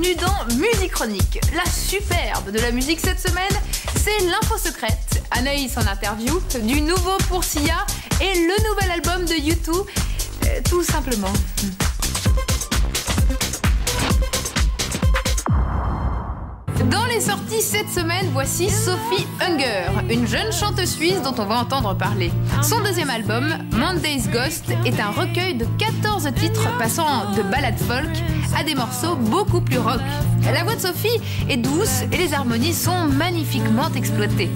bienvenue dans Musique Chronique. La superbe de la musique cette semaine, c'est l'info secrète. Anaïs en interview, du nouveau pour Sia et le nouvel album de U2, tout simplement. Dans les sorties cette semaine, voici Sophie Hunger, une jeune chanteuse suisse dont on va entendre parler. Son deuxième album, Monday's Ghost, est un recueil de 14 titres passant de ballades folk à des morceaux beaucoup plus rock. La voix de Sophie est douce et les harmonies sont magnifiquement exploitées.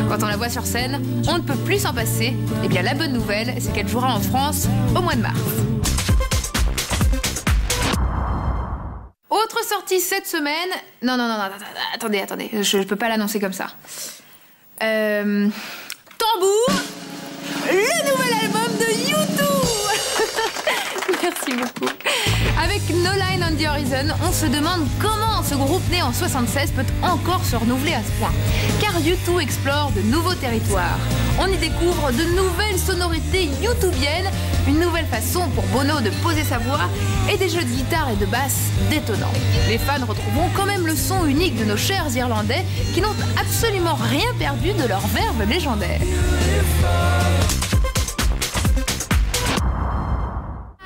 Quand on la voit sur scène, on ne peut plus s'en passer. Eh bien, la bonne nouvelle, c'est qu'elle jouera en France au mois de mars. Autre sortie cette semaine... Non, attendez, je peux pas l'annoncer comme ça. Tambour, le nouvel album de U2. Merci beaucoup. Avec No Line on the Horizon, on se demande comment ce groupe né en 76 peut encore se renouveler à ce point. Car U2 explore de nouveaux territoires. On y découvre de nouvelles sonorités youtubiennes, une nouvelle façon pour Bono de poser sa voix et des jeux de guitare et de basse détonnants. Les fans retrouveront quand même le son unique de nos chers Irlandais qui n'ont absolument rien perdu de leur verve légendaire.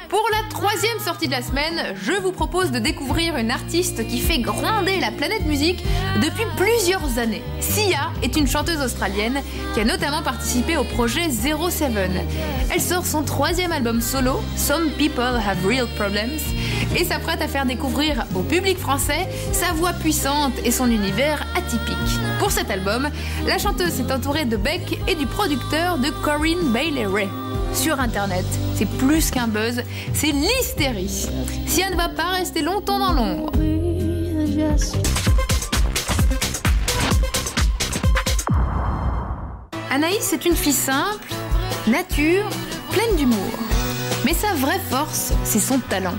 Pour la troisième sortie de la semaine, je vous propose de découvrir une artiste qui fait gronder la planète musique depuis plusieurs années. Sia est une chanteuse australienne qui a notamment participé au projet 07. Elle sort son troisième album solo, Some People Have Real Problems, et s'apprête à faire découvrir au public français sa voix puissante et son univers atypique. Pour cet album, la chanteuse s'est entourée de Beck et du producteur de Corinne Bailey Rae. Sur Internet, c'est plus qu'un buzz, c'est l'hystérie. Sia ne va pas rester longtemps dans l'ombre. Anaïs est une fille simple, nature, pleine d'humour. Mais sa vraie force, c'est son talent.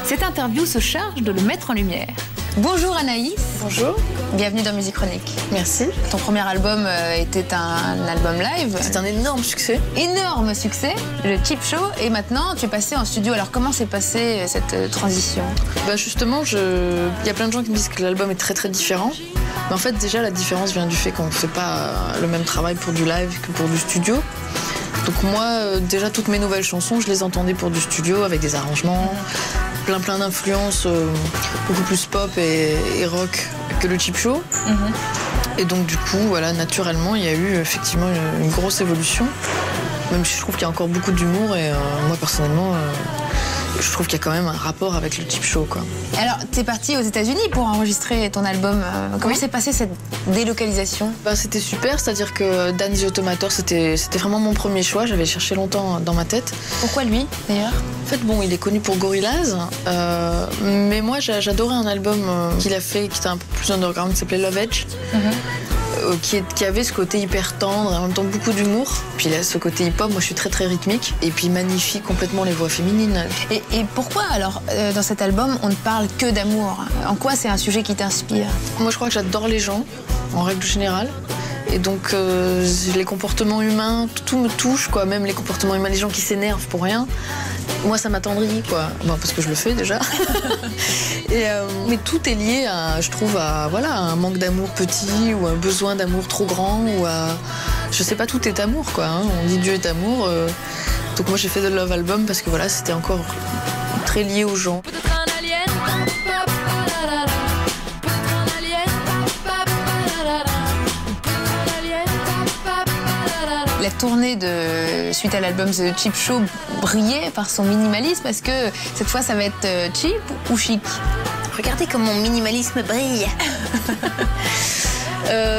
Cette interview se charge de le mettre en lumière. Bonjour Anaïs. Bonjour. Bienvenue dans Musique Chronique. Merci. Ton premier album était un album live. C'est un énorme succès. Énorme succès, le Cheap Show. Et maintenant, tu es passé en studio. Alors, comment s'est passée cette transition ? Justement, il y a plein de gens qui me disent que l'album est très très différent. Mais en fait, déjà, la différence vient du fait qu'on ne fait pas le même travail pour du live que pour du studio. Donc moi, déjà, toutes mes nouvelles chansons, je les entendais pour du studio avec des arrangements, plein d'influences, beaucoup plus pop et rock que le Cheap Show. Et donc du coup, voilà, naturellement, il y a eu effectivement une grosse évolution. Même si je trouve qu'il y a encore beaucoup d'humour et moi personnellement, je trouve qu'il y a quand même un rapport avec le Cheap Show, quoi. Alors, t'es partie aux États-Unis pour enregistrer ton album. Comment s'est passée cette délocalisation ? C'était super, c'est-à-dire que Dan the Automator, c'était vraiment mon premier choix. J'avais cherché longtemps dans ma tête. Pourquoi lui, d'ailleurs ? En fait, il est connu pour Gorillaz, mais moi, j'adorais un album qu'il a fait, qui était un peu plus underground, qui s'appelait Love Edge. Qui avait ce côté hyper tendre et en même temps beaucoup d'humour. Puis là, ce côté hip-hop, moi je suis très très rythmique. Et puis magnifie complètement les voix féminines. Et pourquoi alors, dans cet album, on ne parle que d'amour ? En quoi c'est un sujet qui t'inspire ? Moi je crois que j'adore les gens, en règle générale. Et donc les comportements humains, tout me touche, quoi. Même les comportements humains, les gens qui s'énervent pour rien. Moi ça m'attendrit, quoi. Parce que je le fais déjà. Mais tout est lié, je trouve, à un manque d'amour petit ou un besoin d'amour trop grand ou à... Je sais pas, tout est amour, quoi. On dit Dieu est amour. Donc moi j'ai fait The Love Album parce que voilà, c'était encore très lié aux gens. La tournée suite à l'album The Cheap Show brillait par son minimalisme. Est-ce que cette fois ça va être cheap ou chic ? Regardez comme mon minimalisme brille.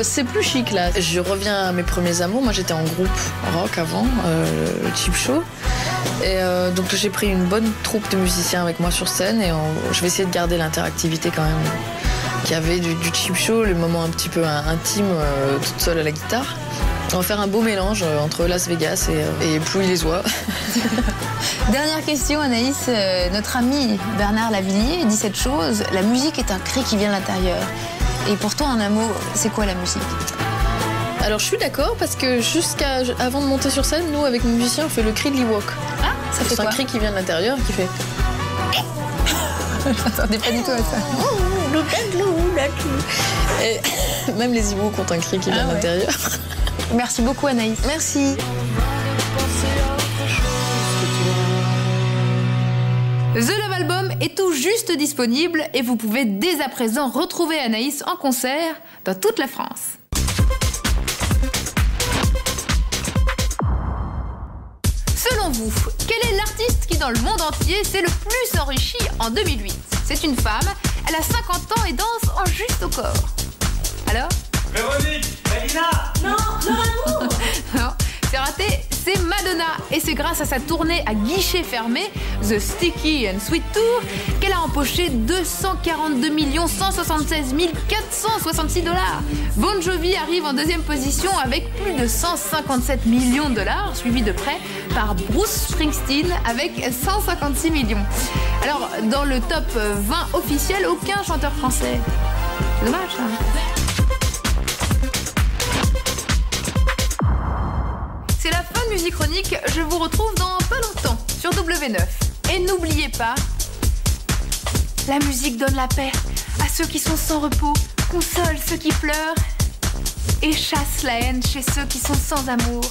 C'est plus chic là. Je reviens à mes premiers amours. Moi j'étais en groupe rock avant, le Cheap Show. Et donc j'ai pris une bonne troupe de musiciens avec moi sur scène et je vais essayer de garder l'interactivité quand même qu'il y avait du Cheap Show, le moment un petit peu intime, toute seule à la guitare. On va faire un beau mélange entre Las Vegas et Pouilly-les-Oies. Dernière question, Anaïs. Notre ami Bernard Lavilliers dit cette chose: la musique est un cri qui vient de l'intérieur. Et pour toi, en un mot, c'est quoi la musique ? Alors je suis d'accord parce que avant de monter sur scène, nous avec nos musiciens, on fait le cri de l'Ewok. Ah, ça fait quoi ? C'est un cri qui vient de l'intérieur qui fait... Je m'attendais pas du tout à ça. Et même les hiboux ont un cri qui vient de l'intérieur. Merci beaucoup Anaïs. Merci. The Love Album est tout juste disponible et vous pouvez dès à présent retrouver Anaïs en concert dans toute la France. Selon vous, quel est l'artiste qui dans le monde entier s'est le plus enrichi en 2008 ? C'est une femme, elle a 50 ans et danse en juste au corps. Alors ? Véronique, Mélina. Non, Laure Amour. Non, c'est raté, c'est Madonna. Et c'est grâce à sa tournée à guichet fermé, The Sticky and Sweet Tour, qu'elle a empoché 242 176 466 $. Bon Jovi arrive en deuxième position avec plus de 157 millions $, suivi de près par Bruce Springsteen avec 156 millions. Alors, dans le top 20 officiel, aucun chanteur français. C'est dommage, ça. C'est la fin de Musique Chronique, je vous retrouve dans pas longtemps sur W9. Et n'oubliez pas, la musique donne la paix à ceux qui sont sans repos, console ceux qui pleurent et chasse la haine chez ceux qui sont sans amour.